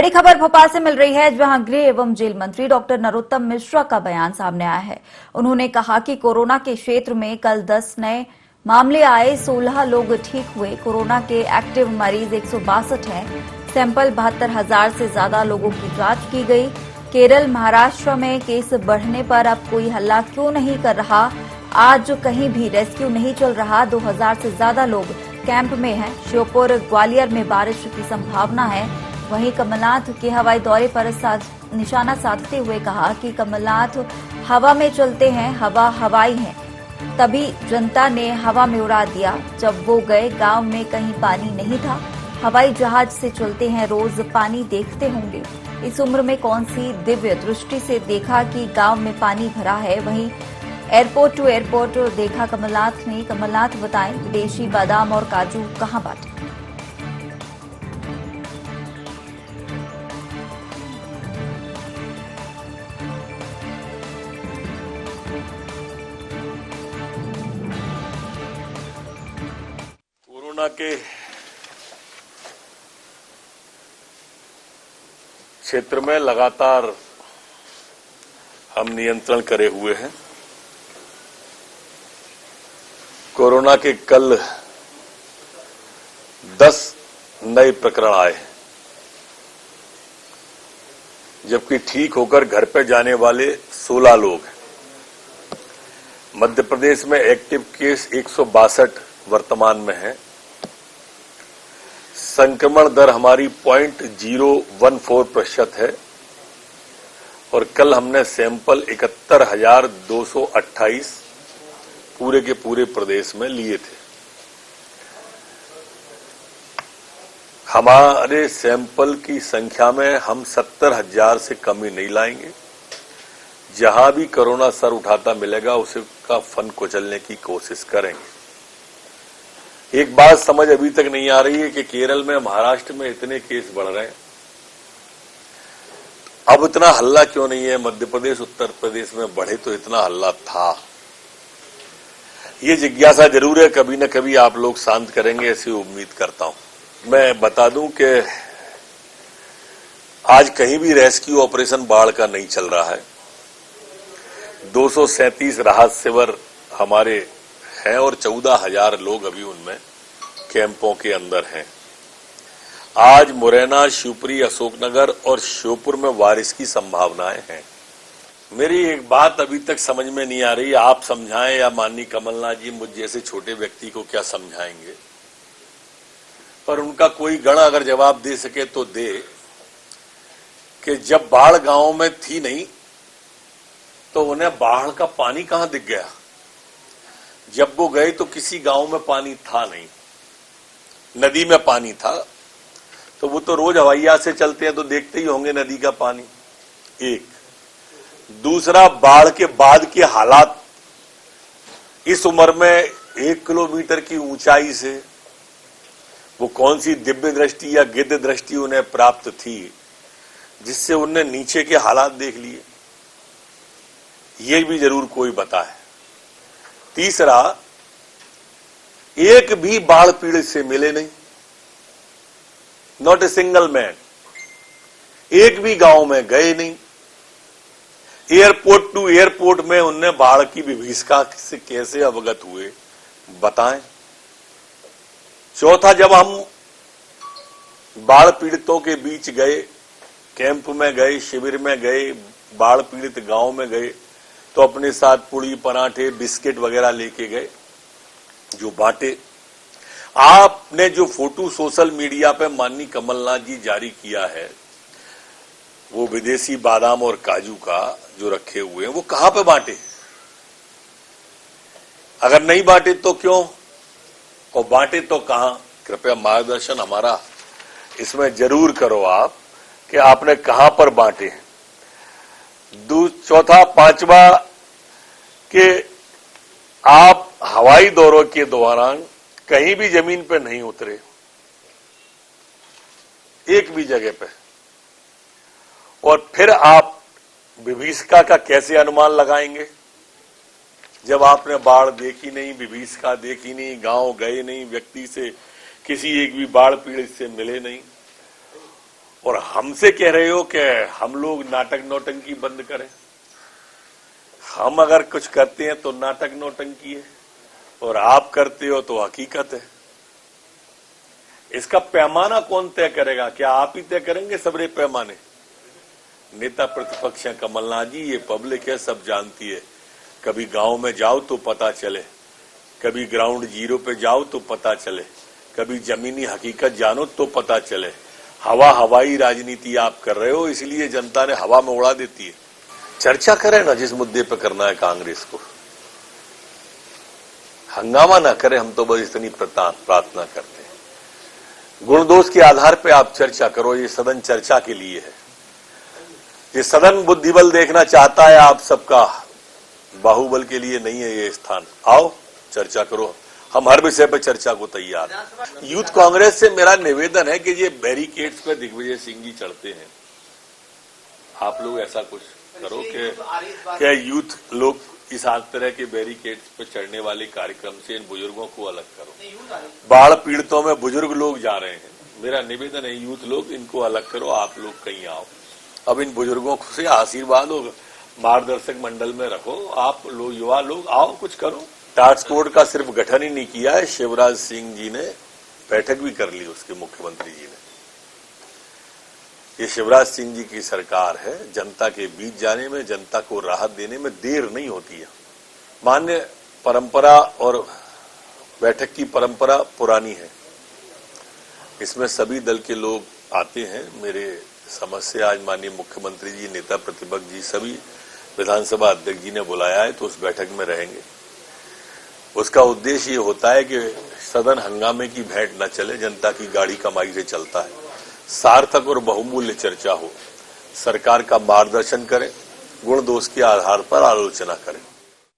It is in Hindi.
बड़ी खबर भोपाल से मिल रही है, जहां गृह एवं जेल मंत्री डॉक्टर नरोत्तम मिश्रा का बयान सामने आया है। उन्होंने कहा कि कोरोना के क्षेत्र में कल 10 नए मामले आए, 16 लोग ठीक हुए। कोरोना के एक्टिव मरीज 162 हैं। सैंपल 72,000 से ज्यादा लोगों की जांच की गई। केरल, महाराष्ट्र में केस बढ़ने पर अब कोई हल्ला क्यों नहीं कर रहा? आज कहीं भी रेस्क्यू नहीं चल रहा। 2000 से ज्यादा लोग कैंप में हैं। श्योपुर, ग्वालियर में बारिश की संभावना है। वहीं कमलनाथ के हवाई दौरे पर निशाना साधते हुए कहा कि कमलनाथ हवा में चलते हैं, हवा हवाई है। तभी जनता ने हवा में उड़ा दिया। जब वो गए, गांव में कहीं पानी नहीं था। हवाई जहाज से चलते हैं, रोज पानी देखते होंगे। इस उम्र में कौन सी दिव्य दृष्टि से देखा कि गांव में पानी भरा है। वहीं एयरपोर्ट टू एयरपोर्ट देखा कमलनाथ ने। कमलनाथ बताएं, विदेशी बादाम और काजू कहां बांटे। कोरोना के क्षेत्र में लगातार हम नियंत्रण करे हुए हैं। कोरोना के कल 10 नए प्रकरण आए, जबकि ठीक होकर घर पर जाने वाले 16 लोग हैं। मध्य प्रदेश में एक्टिव केस 162 वर्तमान में है। संक्रमण दर हमारी 0.014% है और कल हमने सैंपल 71,228 पूरे के पूरे प्रदेश में लिए थे। हमारे सैंपल की संख्या में हम 70,000 से कमी नहीं लाएंगे। जहां भी कोरोना सर उठाता मिलेगा उसका फन कुचलने की कोशिश करेंगे। एक बात समझ अभी तक नहीं आ रही है कि केरल में, महाराष्ट्र में इतने केस बढ़ रहे हैं, अब इतना हल्ला क्यों नहीं है? मध्य प्रदेश, उत्तर प्रदेश में बढ़े तो इतना हल्ला था। ये जिज्ञासा जरूर है, कभी न कभी आप लोग शांत करेंगे, ऐसी उम्मीद करता हूं। मैं बता दूं कि आज कहीं भी रेस्क्यू ऑपरेशन बाढ़ का नहीं चल रहा है। 237 राहत शिविर हमारे हैं और 14,000 लोग अभी उनमें कैंपों के अंदर हैं। आज मुरैना, शिवपुरी, अशोकनगर और श्योपुर में बारिश की संभावनाएं हैं। मेरी एक बात अभी तक समझ में नहीं आ रही, आप समझाएं या माननीय कमलनाथ जी मुझ जैसे छोटे व्यक्ति को क्या समझाएंगे, पर उनका कोई गण अगर जवाब दे सके तो दे कि जब बाढ़ गांव में थी नहीं तो उन्हें बाढ़ का पानी कहां दिख गया? जब वो गए तो किसी गांव में पानी था नहीं, नदी में पानी था। तो वो तो रोज हवाई जहाज से चलते हैं तो देखते ही होंगे नदी का पानी। एक दूसरा, बाढ़ के बाद के हालात इस उम्र में 1 किलोमीटर की ऊंचाई से वो कौन सी दिव्य दृष्टि या गिद्ध दृष्टि उन्हें प्राप्त थी जिससे उन्हें नीचे के हालात देख लिए, ये भी जरूर कोई बताए। तीसरा, एक भी बाढ़ पीड़ित से मिले नहीं, नॉट ए सिंगल मैन। एक भी गांव में गए नहीं। एयरपोर्ट टू एयरपोर्ट में उनने बाढ़ की विभीषिका से कैसे अवगत हुए, बताएं। चौथा, जब हम बाढ़ पीड़ितों के बीच गए, कैंप में गए, शिविर में गए, बाढ़ पीड़ित गांव में गए, तो अपने साथ पूड़ी, पराठे, बिस्किट वगैरह लेके गए जो बांटे। आपने जो फोटो सोशल मीडिया पे माननीय कमलनाथ जी जारी किया है, वो विदेशी बादाम और काजू का जो रखे हुए हैं, वो कहां पे बांटे? अगर नहीं बांटे तो क्यों, और बांटे तो कहां? कृपया मार्गदर्शन हमारा इसमें जरूर करो आप कि आपने कहां पर बांटे हैं। चौथा, पांचवा कि आप हवाई दौरों के दौरान कहीं भी जमीन पर नहीं उतरे, एक भी जगह पे, और फिर आप विभीषिका का कैसे अनुमान लगाएंगे जब आपने बाढ़ देखी नहीं, विभीषिका देखी नहीं, गांव गए नहीं, व्यक्ति से किसी एक भी बाढ़ पीड़ित से मिले नहीं। और हमसे कह रहे हो कि हम लोग नाटक नौटंकी बंद करें। हम अगर कुछ करते हैं तो नाटक नौटंकी है और आप करते हो तो हकीकत है। इसका पैमाना कौन तय करेगा? क्या आप ही तय करेंगे सबरे पैमाने? नेता प्रतिपक्ष हैं कमलनाथ जी, ये पब्लिक है, सब जानती है। कभी गांव में जाओ तो पता चले, कभी ग्राउंड जीरो पे जाओ तो पता चले, कभी जमीनी हकीकत जानो तो पता चले। हवाई राजनीति आप कर रहे हो, इसलिए जनता ने हवा में उड़ा देती है। चर्चा करें ना, जिस मुद्दे पे करना है कांग्रेस को, हंगामा ना करें। हम तो बस इतनी प्रार्थना करते हैं। गुण दोष के आधार पे आप चर्चा करो, ये सदन चर्चा के लिए है। ये सदन बुद्धिबल देखना चाहता है आप सबका, बाहुबल के लिए नहीं है ये स्थान। आओ चर्चा करो, हम हर विषय पर चर्चा को तैयार हैं। यूथ कांग्रेस से मेरा निवेदन है कि ये बैरिकेड्स पे दिग्विजय सिंह जी चढ़ते हैं, आप लोग ऐसा कुछ करो कि यूथ लोग इस तरह के बैरिकेड्स पे चढ़ने वाले कार्यक्रम से इन बुजुर्गों को अलग करो। बाढ़ पीड़ितों में बुजुर्ग लोग जा रहे हैं, मेरा निवेदन है यूथ लोग इनको अलग करो, आप लोग कहीं आओ। अब इन बुजुर्गों से आशीर्वाद और मार्गदर्शक मंडल में रखो, आप लोग युवा लोग आओ, कुछ करो। टास्क फोर्स का सिर्फ गठन ही नहीं किया है, शिवराज सिंह जी ने बैठक भी कर ली, उसके मुख्यमंत्री जी ने। ये शिवराज सिंह जी की सरकार है, जनता के बीच जाने में, जनता को राहत देने में देर नहीं होती है। मान्य परंपरा और बैठक की परंपरा पुरानी है, इसमें सभी दल के लोग आते हैं। मेरे समझ से आज माननीय मुख्यमंत्री जी, नेता प्रतिपक्ष जी, सभी विधानसभा अध्यक्ष जी ने बुलाया है, तो उस बैठक में रहेंगे। उसका उद्देश्य ये होता है कि सदन हंगामे की भेंट न चले, जनता की गाड़ी कमाई से चलता है। सार्थक और बहुमूल्य चर्चा हो, सरकार का मार्गदर्शन करें, गुण दोष के आधार पर आलोचना करें।